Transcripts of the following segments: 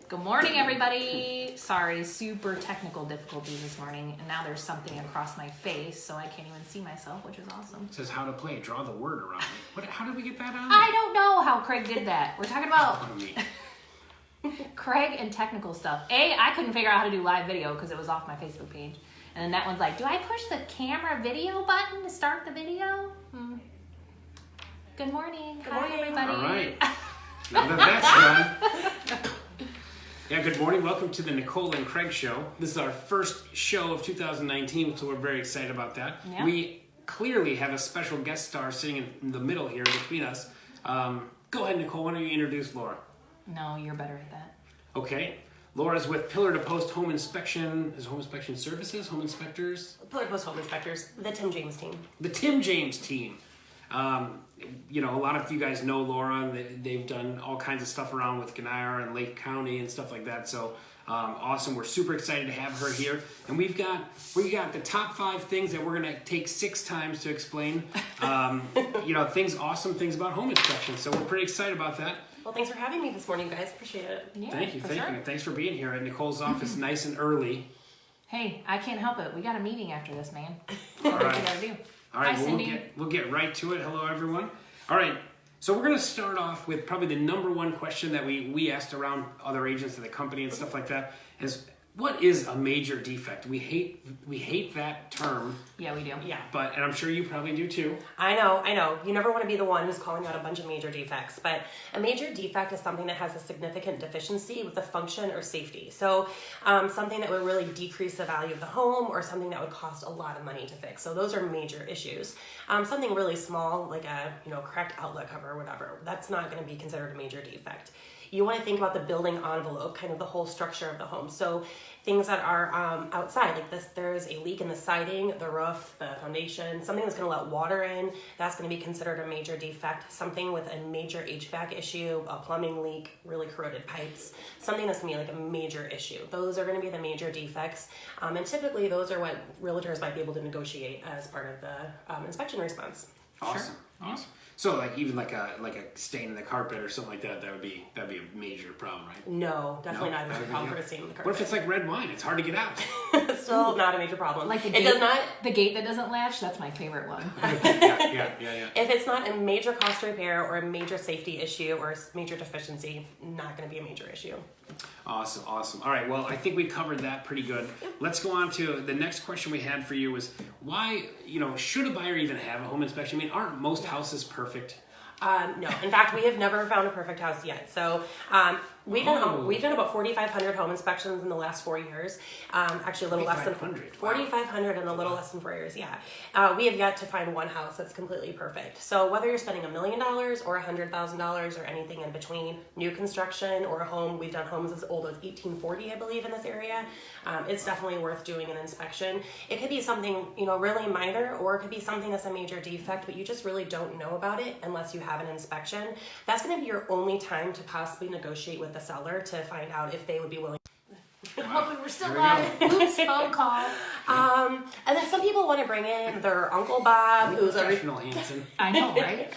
Good morning, everybody. Sorry, super technical difficulties this morning, and now there's something across my face, so I can't even see myself, which is awesome. It says how to play. Draw the word around it. How did we get that on? I don't know how Craig did that. We're talking about Craig and technical stuff. I couldn't figure out how to do live video because it was off my Facebook page. And then that one's like, do I push the camera video button to start the video? Good morning. Hi, everybody. All right. Now that that's done. Yeah, good morning. Welcome to the Nicole and Craig Show. This is our first show of 2019, so we're very excited about that. Yeah. We clearly have a special guest star sitting in the middle here between us. Go ahead, Nicole. Why don't you introduce Laura? No, you're better at that. Okay. Laura's with Pillar to Post Home Inspection. Is Home Inspection Services? Home Inspectors? Pillar to Post Home Inspectors. The Tim James team. The Tim James team. You know, a lot of you guys know Laura. They've done all kinds of stuff around with Gannaier and Lake County and stuff like that. So awesome. We're super excited to have her here. And we got the top 5 things that we're going to take 6 times to explain. You know, awesome things about home inspection. So we're pretty excited about that. Well, thanks for having me this morning, guys. Appreciate it. Yeah, thank you. Sure. Thanks for being here at Nicole's office nice and early. Hey, I can't help it. We got a meeting after this, man. All What right. you gotta do? All right, Hi, well, Cindy. we'll get right to it. Hello, everyone. All right, so we're going to start off with probably the number one question that we asked around other agents of the company and stuff like that is, what is a major defect? We hate that term. Yeah, we do. Yeah. And I'm sure you probably do too. I know. You never want to be the one who's calling out a bunch of major defects, but a major defect is something that has a significant deficiency with the function or safety. So something that would really decrease the value of the home or something that would cost a lot of money to fix. So those are major issues. Something really small like a cracked outlet cover or whatever, that's not going to be considered a major defect. You want to think about the building envelope, kind of the whole structure of the home. So things that are outside, like this, there's a leak in the siding, the roof, the foundation, something that's going to let water in, that's going to be considered a major defect. Something with a major HVAC issue, a plumbing leak, really corroded pipes, something that's going to be like a major issue. Those are going to be the major defects. And typically those are what realtors might be able to negotiate as part of the inspection response. Awesome. Sure. Awesome. So even like a stain in the carpet or something like that, that'd be a major problem, right? No, definitely not a major problem for a stain in the carpet. What if it's like red wine? It's hard to get out. Still not a major problem. Like the gate that doesn't latch, that's my favorite one. Yeah. If it's not a major cost to repair or a major safety issue or a major deficiency, not going to be a major issue. Awesome. All right, well, I think we covered that pretty good. Let's go on to the next question we had for you was, why, should a buyer even have a home inspection? I mean, aren't most houses perfect? No. In fact, we have never found a perfect house yet. So we've done about 4,500 home inspections in the last 4 years. Actually, a little less than 4,500 in a little less than 4 years. Yeah, we have yet to find one house that's completely perfect. So whether you're spending $1 million or $100,000 or anything in between, new construction or a home, we've done homes as old as 1840, I believe, in this area. It's definitely worth doing an inspection. It could be something really minor, or it could be something that's a major defect, but you just really don't know about it unless you have an inspection. That's going to be your only time to possibly negotiate with the seller to find out if they would be willing. Hoping we're still live. Oops, phone call. And then some people want to bring in their Uncle Bob, who's a professional Hanson. I know, right?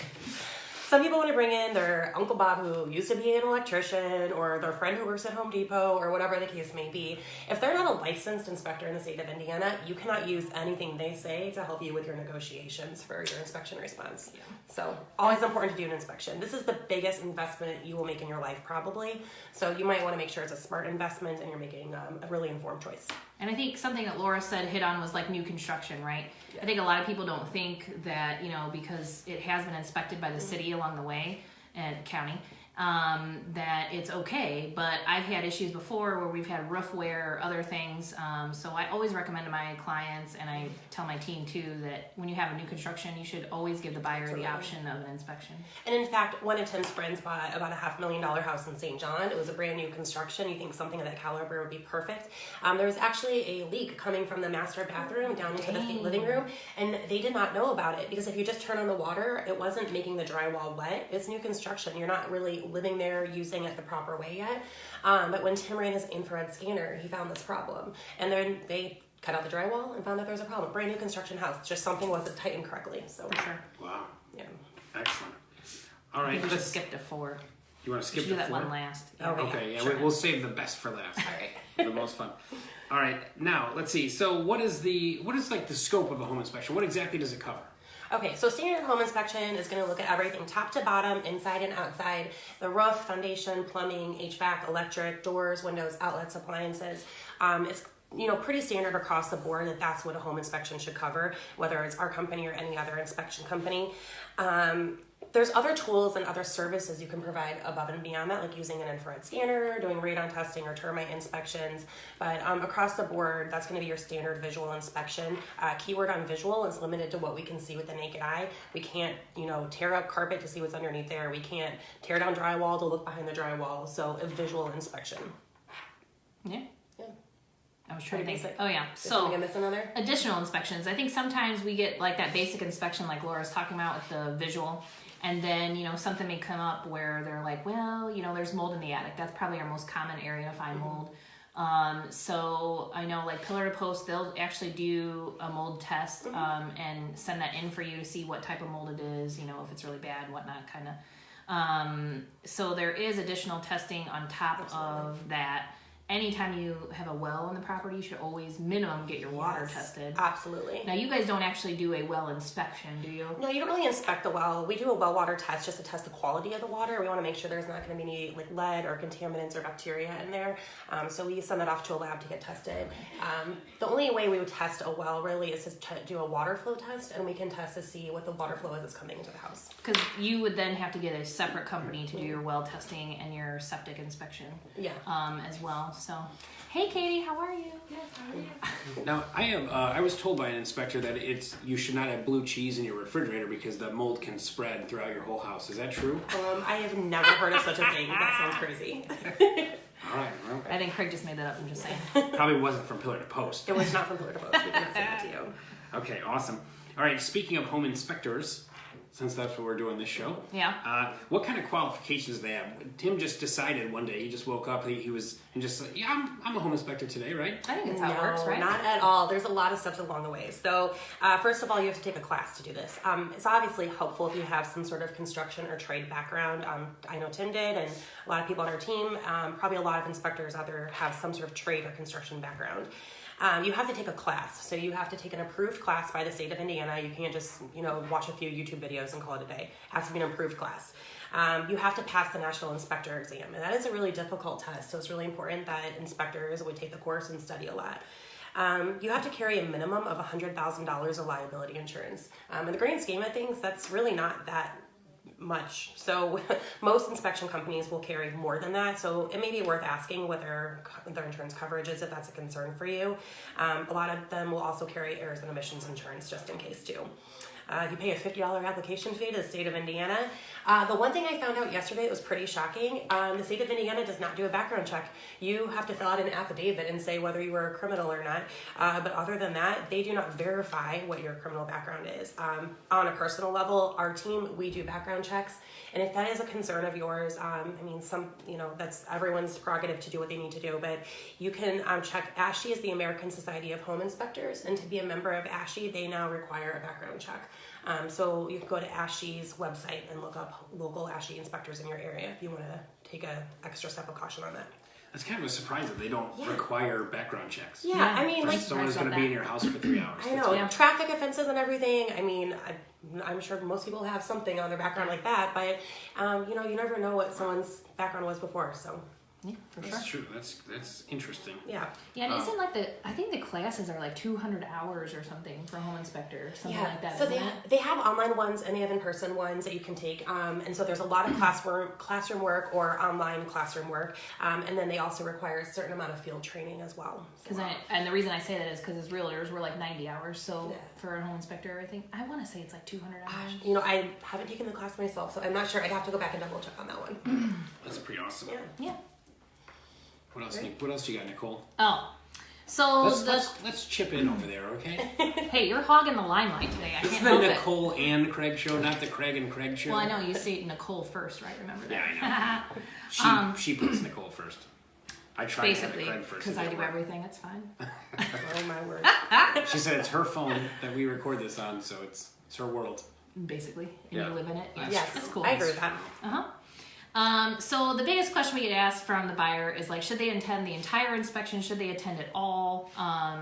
Some people want to bring in their Uncle Bob who used to be an electrician, or their friend who works at Home Depot, or whatever the case may be. If they're not a licensed inspector in the state of Indiana, you cannot use anything they say to help you with your negotiations for your inspection response. Yeah. So always important to do an inspection. This is the biggest investment you will make in your life, probably. So you might want to make sure it's a smart investment and you're making a really informed choice. And I think something that Laura hit on was like new construction, right? Yeah. I think a lot of people don't think that, because it has been inspected by the city along the way and county, that it's okay. But I've had issues before where we've had roof wear or other things. So I always recommend to my clients, and I tell my team too, that when you have a new construction, you should always give the buyer the option of an inspection. And in fact, one of Tim's friends bought about a $500,000 house in St. John. It was a brand new construction. You think something of that caliber would be perfect. There was actually a leak coming from the master bathroom down into the living room, and they did not know about it because if you just turn on the water, it wasn't making the drywall wet. It's new construction. You're not really living there using it the proper way yet. But when Tim ran his infrared scanner, he found this problem. And then they cut out the drywall and found that there was a problem. Brand new construction house, just something wasn't tightened correctly. So for sure. Wow. Yeah. Excellent. All right. Let's skip to 4. you want to skip We should the do that floor? one last. Okay, yeah, sure. we'll save the best for last. All right. The most fun. All right, now let's see. So, what is like the scope of a home inspection? What exactly does it cover? Okay, so standard home inspection is going to look at everything top to bottom, inside and outside, the roof, foundation, plumbing, HVAC, electric, doors, windows, outlets, appliances. It's pretty standard across the board that's what a home inspection should cover, whether it's our company or any other inspection company. There's other tools and other services you can provide above and beyond that, like using an infrared scanner, doing radon testing or termite inspections. But across the board, that's going to be your standard visual inspection. Keyword on visual is limited to what we can see with the naked eye. We can't, tear up carpet to see what's underneath there. We can't tear down drywall to look behind the drywall. So a visual inspection. Yeah. Yeah. I was trying to Pretty think. basic. Oh yeah. Is something I'm So missing on there? additional inspections. I think sometimes we get like that basic inspection, like Laura's talking about with the visual, and then something may come up where they're like, well, there's mold in the attic. That's probably our most common area to find mold. So I know like pillar to post, they'll actually do a mold test and send that in for you to see what type of mold it is. If it's really bad, whatnot, kind of. So there is additional testing on top of that. Anytime you have a well on the property, you should always minimum get your water Yes, tested. Absolutely. Now, you guys don't actually do a well inspection, do you? No, you don't really inspect the well. We do a well water test just to test the quality of the water. We want to make sure there's not going to be any like lead or contaminants or bacteria in there. So we send that off to a lab to get tested. The only way we would test a well really is to do a water flow test, and we can test to see what the water flow is that's coming into the house. Because you would then have to get a separate company to do your well testing and your septic inspection Yeah. as well. So, hey, Katie, how are you? Yes, how are you? Now, I was told by an inspector that you should not have blue cheese in your refrigerator because the mold can spread throughout your whole house. Is that true? I have never heard of such a thing. That sounds crazy. All right, well, I think Craig just made that up. I'm just saying. probably wasn't from pillar to post. It was not from pillar to post. We did not say that to you. Okay, awesome. All right, speaking of home inspectors, since that's what we're doing this show. Yeah. What kind of qualifications do they have? Tim just decided one day, he just woke up, he was, and just like, yeah, I'm a home inspector today, right? I think that's how it works, right? Not at all. There's a lot of steps along the way. So first of all, you have to take a class to do this. It's obviously helpful if you have some sort of construction or trade background. I know Tim did, and a lot of people on our team, probably a lot of inspectors out there have some sort of trade or construction background. You have to take a class. So you have to take an approved class by the state of Indiana. You can't just, watch a few YouTube videos and call it a day. It has to be an approved class. You have to pass the National Inspector exam, and that is a really difficult test. So it's really important that inspectors would take the course and study a lot. You have to carry a minimum of $100,000 of liability insurance. In the grand scheme of things, that's really not that much. So most inspection companies will carry more than that. So it may be worth asking what their insurance coverage is if that's a concern for you. A lot of them will also carry errors and omissions insurance just in case too. You pay a $50 application fee to the state of Indiana. The one thing I found out yesterday that was pretty shocking, the state of Indiana does not do a background check. You have to fill out an affidavit and say whether you were a criminal or not. But other than that, they do not verify what your criminal background is. On a personal level, our team, we do background checks. And if that is a concern of yours, that's everyone's prerogative to do what they need to do. But you can check. ASHI is the American Society of Home Inspectors. And to be a member of ASHI, they now require a background check. So you can go to ASHI's website and look up local ASHI inspectors in your area if you want to take an extra step of caution on that. That's kind of a surprise that they don't require background checks. Yeah, Yeah. I mean, For like, someone who's going to be in your house for 3 hours. I know, Yeah. traffic offenses and everything. I mean, I'm sure most people have something on their background like that, but you never know what someone's background was before. So Yeah, for sure. That's true. That's interesting. yeah, Yeah, and isn't like I think the classes are like 200 hours or something for a home inspector, something like that. So isn't they have online ones and they have in-person ones that you can take. And so there's a lot of classroom work or online classroom work. And then they also require a certain amount of field training as well. And the reason I say that is because as realtors, we're like 90 hours. So Yeah. for a home inspector, I want to say it's like 200 hours. I haven't taken the class myself, so I'm not sure. I'd have to go back and double check on that one. That's pretty awesome. Yeah. Yeah. What else you got, Nicole? Oh, so Let's chip in over there, okay? hey, you're hogging the limelight today. I This is can't the help it. Nicole and Craig show, not the Craig and Craig show. Well, I know you say Nicole first, right? Remember that? Yeah, I know. She puts Nicole first. I try Basically, to have it Craig first. because I do everything. It's fine. Oh my word. She said it's her phone that we record this on, so it's her world. Basically, and Yeah. you live in it. That's Yes, That's cool. I agree with that. So the biggest question we get asked from the buyer is like, should they attend the entire inspection? Should they attend it all?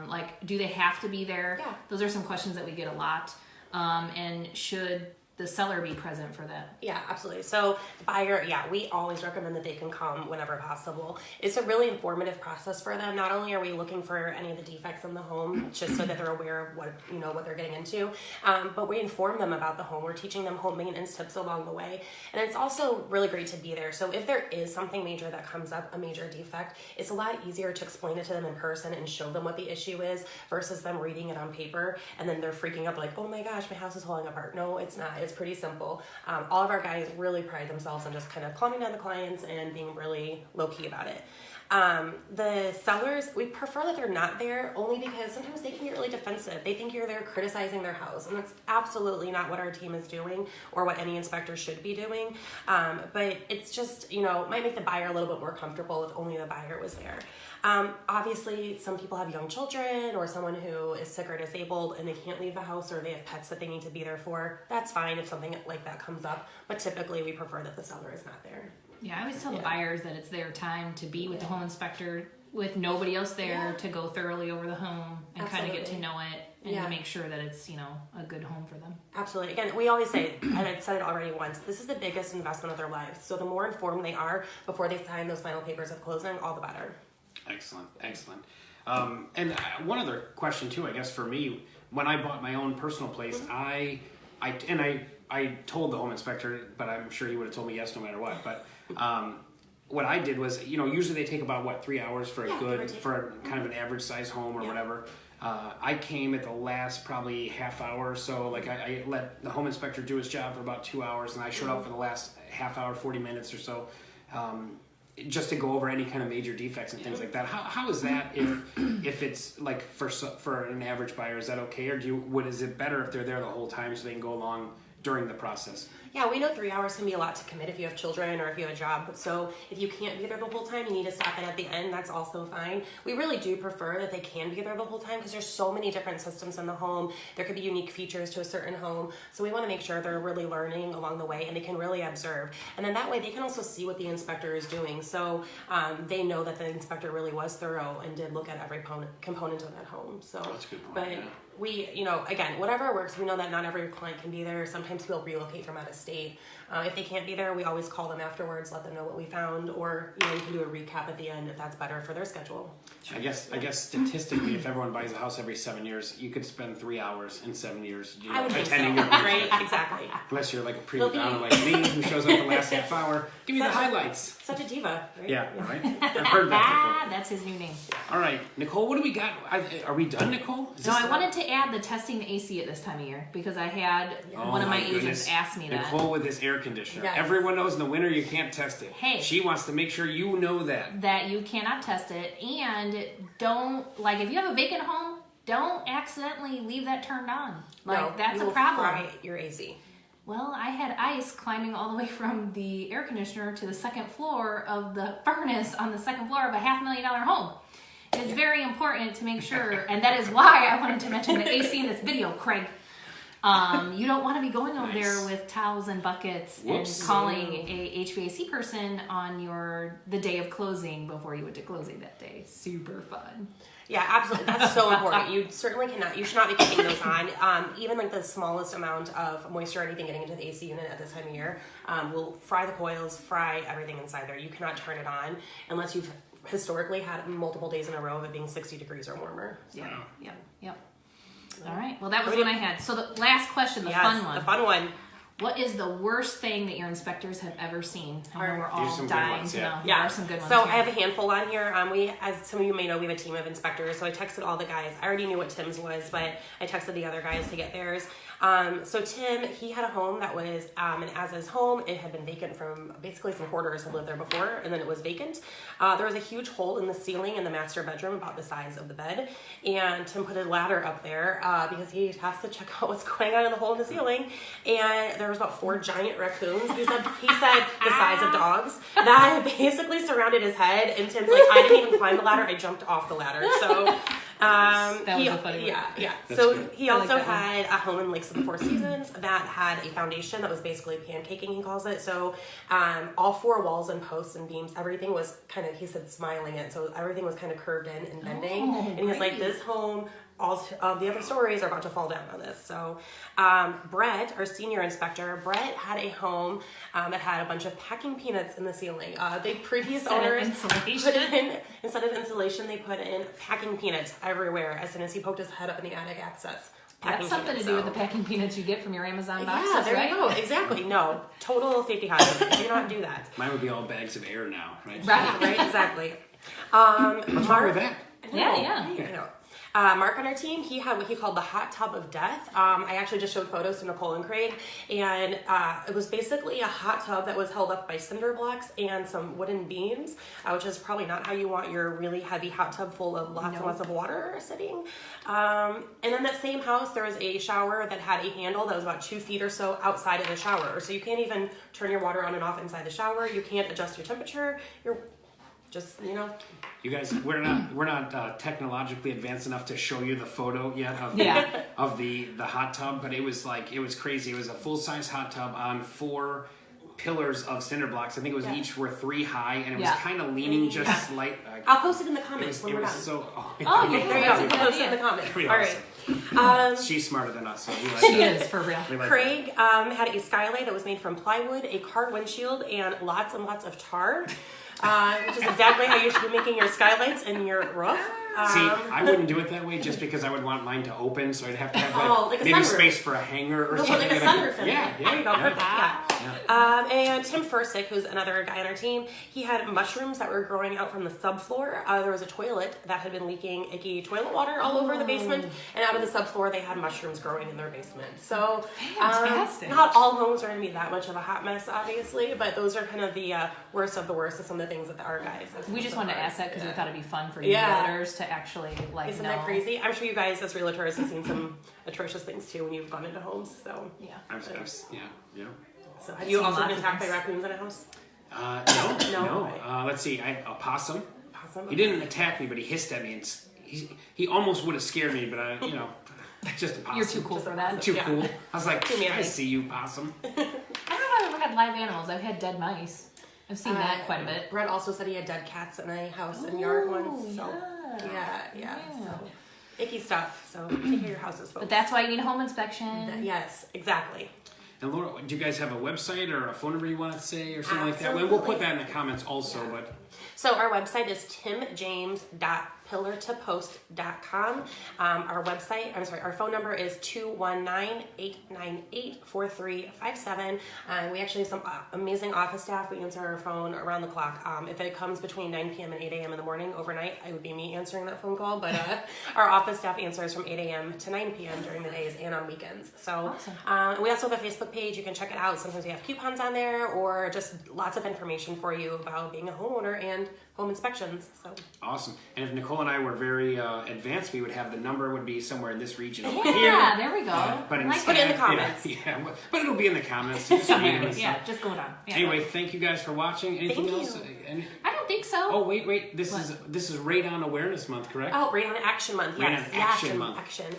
Like, do they have to be there? Yeah. Those are some questions that we get a lot. And should the seller be present for that? Yeah, absolutely. So the buyer, we always recommend that they can come whenever possible. It's a really informative process for them. Not only are we looking for any of the defects in the home, just so that they're aware of what they're getting into, but we inform them about the home. We're teaching them home maintenance tips along the way. And it's also really great to be there. So if there is something major that comes up, a major defect, it's a lot easier to explain it to them in person and show them what the issue is versus them reading it on paper and then they're freaking up like, oh my gosh, my house is falling apart. No, it's not. It's pretty simple. All of our guys really pride themselves on just kind of calming down the clients and being really low-key about it. The sellers, we prefer that they're not there only because sometimes they can get really defensive. They think you're there criticizing their house, and that's absolutely not what our team is doing or what any inspector should be doing. But it's just, might make the buyer a little bit more comfortable if only the buyer was there. Obviously, some people have young children or someone who is sick or disabled and they can't leave the house or they have pets that they need to be there for. That's fine if something like that comes up, but typically we prefer that the seller is not there. Yeah, I always tell the buyers that it's their time to be with the home inspector with nobody else there to go thoroughly over the home and kind of get to know it and to make sure that it's, a good home for them. Absolutely. Again, we always say, and I've said it already once, this is the biggest investment of their lives. So the more informed they are before they sign those final papers of closing, all the better. Excellent. And one other question too, I guess for me, when I bought my own personal place, I told the home inspector, but I'm sure he would have told me yes no matter what. But what I did was, usually they take about 3 hours for for kind of an average size home or whatever. I came at the last probably half hour or so. Like I let the home inspector do his job for about 2 hours, and I showed up for the last half hour, 40 minutes or so. Just to go over any kind of major defects and things like that. How is that if it's like for an average buyer, is that okay, or is it better if they're there the whole time so they can go along during the process? Yeah, we know 3 hours can be a lot to commit if you have children or if you have a job. So if you can't be there the whole time, you need to stop in at the end, that's also fine. We really do prefer that they can be there the whole time because there's so many different systems in the home. There could be unique features to a certain home. So we want to make sure they're really learning along the way and they can really observe. And then that way they can also see what the inspector is doing. So they know that the inspector really was thorough and did look at every component of that home. So, that's a good point. But we, again, whatever works, we know that not every client can be there. Sometimes we'll relocate from out of state. If they can't be there, we always call them afterwards, let them know what we found, or you can do a recap at the end if that's better for their schedule. I guess statistically, if everyone buys a house every 7 years, you could spend 3 hours in 7 years attending your home. Right, exactly. Unless you're like a prima donna like me who shows up the last half hour. Give me the highlights. Such a diva, right? Yeah, right? I've heard that before. That's his new name. All right, Nicole, what do we got? Are we done, Nicole? No, I wanted to add the testing the AC at this time of year because I had one of my agents ask me that. Nicole with this air conditioner. Yes. Everyone knows in the winter you can't test it. Hey. She wants to make sure you know that. That you cannot test it, and don't, if you have a vacant home, don't accidentally leave that turned on. That's a problem. Fry your AC. Well, I had ice climbing all the way from the air conditioner to the second floor of the furnace on the second floor of a $500,000 home. It's very important to make sure, and that is why I wanted to mention the AC in this video, Craig. You don't want to be going over there with towels and buckets and calling a HVAC person on the day of closing before you went to closing that day. Super fun. Yeah, absolutely. That's so important. You certainly you should not be keeping those on. Even the smallest amount of moisture or anything getting into the AC unit at this time of year will fry the coils, fry everything inside there. You cannot turn it on unless you've historically had multiple days in a row of it being 60 degrees or warmer. So. Yep. All right. Well, that was one I had. So the last question, the fun one. The fun one. What is the worst thing that your inspectors have ever seen? I know we're all dying to know. Yeah, there are some good ones. So here. I have a handful on here. As some of you may know, we have a team of inspectors. So I texted all the guys. I already knew what Tim's was, but I texted the other guys to get theirs. So Tim, he had a home that was an as-is home. It had been vacant from basically some hoarders had lived there before, and then it was vacant. There was a huge hole in the ceiling in the master bedroom about the size of the bed, and Tim put a ladder up there because he has to check out what's going on in the hole in the ceiling. And there was about 4 giant raccoons. He said the size of dogs that basically surrounded his head. And Tim's like, I didn't even climb the ladder. I jumped off the ladder. So That was a funny one. Yeah. That's So good. he I like also that one. had a home in Lakes of the Four Seasons that had a foundation that was basically pancaking, he calls it. So all four walls and posts and beams, everything was kind of, he said, smiling it. So everything was kind of curved in and bending. Oh, and he was like, great. this home, all the other stories are about to fall down on this. So Brett, our senior inspector, Brett had a home that had a bunch of packing peanuts in the ceiling. The previous Instead of owners insulation. put in, instead of insulation, they put in packing peanuts everywhere as soon as he poked his head up in the attic access. That's something to do with the packing peanuts you get from your Amazon boxes, Yeah, there right? you go. Exactly. No, total safety hazard. Do not do that. Mine would be all bags of air now, right? Right. Right, exactly. What's wrong with that? Yeah. I know. Mark on our team, he had what he called the hot tub of death. I actually just showed photos to Nicole and Craig, and it was basically a hot tub that was held up by cinder blocks and some wooden beams, which is probably not how you want your really heavy hot tub full of lots and lots of water sitting. And in that same house, there was a shower that had a handle that was about 2 feet or so outside of the shower. So you can't even turn your water on and off inside the shower. You can't adjust your temperature. You're just, You guys, we're not technologically advanced enough to show you the photo yet of Yeah. of the hot tub, but it was crazy. It was a full size hot tub on 4 pillars of cinder blocks. I think it was Yeah. each were 3 high, and it was Yeah. kind of leaning just Yeah. slight. I'll post it in the It comments was, when it we're was done. so. Oh, There you That's a go. good Post it in idea. the comments. Pretty All right. She's smarter than us, so we like She it. is, for real. We like Craig had a skylight that was made from plywood, a car windshield, and lots of tar, which is exactly how you should be making your skylights and your roof. See, I wouldn't do it that way just because I would want mine to open, so I'd have to have like a maybe sunroof. space for a hanger or No, something. like a sunroof in Yeah, there. There you go. Perfect. Ah. Yeah. And Tim Fursick, who's another guy on our team, he had mushrooms that were growing out from the subfloor. There was a toilet that had been leaking icky toilet water all over the basement, and out of the subfloor they had mushrooms growing in their basement. So Fantastic. not all homes are going to be that much of a hot mess, obviously, but those are kind of the worst of the worst of some of the things that our guys have We seen just so wanted to far. ask that because we thought it'd be fun for Yeah. new realtors to actually Isn't know. that crazy? I'm sure you guys as realtors have seen some atrocious things too when you've gone into homes. So, Yeah. Yeah. so have you seen also lots been of attacked by things. raccoons in a house? No. No? Okay. Let's see. A possum. Awesome. He didn't attack me, but he hissed at me, and he almost would have scared me, but just a possum. You're too cool for that. Too Yeah. cool. I was like, Too manly. I see you, possum. I don't know if I've ever had live animals. I've had dead mice. I've seen that quite a bit. Brett also said he had dead cats in a house and yard once. So yeah. So icky stuff. So take care of your houses, folks. But that's why you need a home inspection. Yes, exactly. And Laura, do you guys have a website or a phone number you want to say or something like that? We'll put that in the comments also, but So our website is timjames.pillartopost.com. Our phone number is 219-898-4357. We actually have some amazing office staff. We answer our phone around the clock. If it comes between 9 p.m. and 8 a.m. in the morning overnight, it would be me answering that phone call. But our office staff answers from 8 a.m. to 9 p.m. during the days and on weekends. So we also have a Facebook page. You can check it out. Sometimes we have coupons on there or just lots of information for you about being a homeowner and home inspections. So awesome. And if Nicole and I were very advanced, we would have the number would be somewhere in this region over Yeah, here. there we go. But I like Put it in the that. comments. Yeah, but it'll be in the comments. Just read it and Yeah, stuff. just go down. Yeah. Anyway, thank you guys for watching. Anything Thank else? you. I don't think so. Oh wait! This is Radon Awareness Month, correct? Oh, Radon Action Month. Yes, Radon Action Month. Action.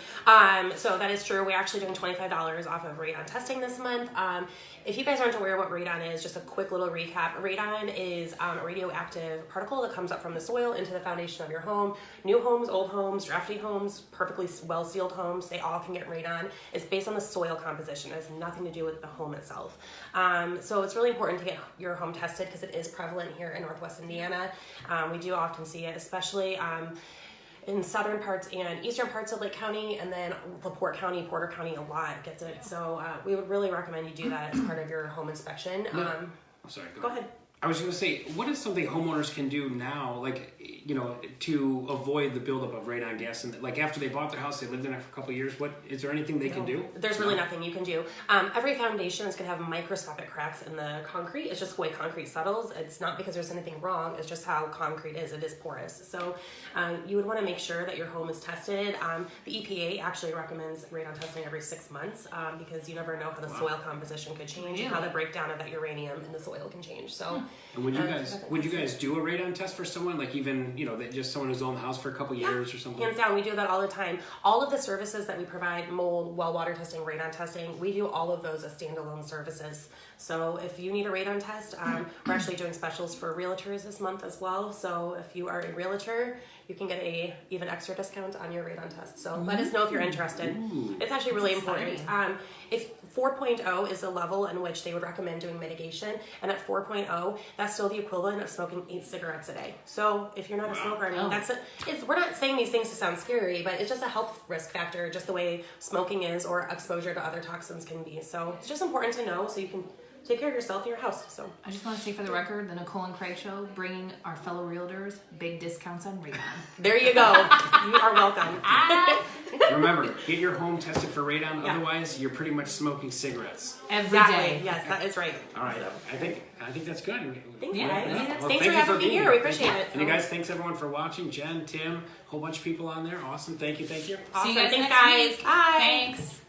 So that is true. We're actually doing $25 off of radon testing this month. If you guys aren't aware what radon is, just a quick little recap. Radon is a radioactive particle that comes up from the soil into the foundation of your home. New homes, old homes, drafty homes, perfectly well-sealed homes, they all can get radon. It's based on the soil composition. It has nothing to do with the home itself. So it's really important to get your home tested because it is prevalent here in Northwest Indiana. We do often see it, especially in southern parts and eastern parts of Lake County, and then LaPorte County, Porter County, a lot gets it. So we would really recommend you do that as part of your home inspection. Oh, sorry. Go ahead. I was going to say, what is something homeowners can do now, to avoid the buildup of radon gas? And like after they bought their house, they lived in it for a couple of years. Is there anything they can do? There's really nothing you can do. Every foundation is going to have microscopic cracks in the concrete. It's just the way concrete settles. It's not because there's anything wrong. It's just how concrete is. It is porous. So you would want to make sure that your home is tested. The EPA actually recommends radon testing every 6 months because you never know how the soil composition could change and how the breakdown of that uranium in the soil can change. So. And would you guys do a radon test for someone? Like even that just someone who's owned the house for a couple years or something? Hands down, we do that all the time. All of the services that we provide, mold, well water testing, radon testing, we do all of those as standalone services. So if you need a radon test, we're actually doing specials for realtors this month as well. So if you are a realtor, you can get a even extra discount on your radon test. So let us know if you're interested. It's actually really important. If 4.0 is the level in which they would recommend doing mitigation, and at 4.0, that's still the equivalent of smoking 8 cigarettes a day. So if you're not a smoker, I mean, we're not saying these things to sound scary, but it's just a health risk factor, just the way smoking is or exposure to other toxins can be. So it's just important to know so you can take care of yourself and your house. So I just want to say for the record, the Nicole and Craig Show, bringing our fellow realtors big discounts on radon. There you go. You are welcome. Remember, get your home tested for radon. Yeah. Otherwise, you're pretty much smoking cigarettes every day. Yes, that is right. All right. So. I think that's good. Thanks, guys. Well, thanks for having me here. We appreciate it. And you guys, thanks everyone for watching. Jen, Tim, a whole bunch of people on there. Awesome. Thank you. Awesome. See you guys Thanks, next guys. week. Bye. Thanks.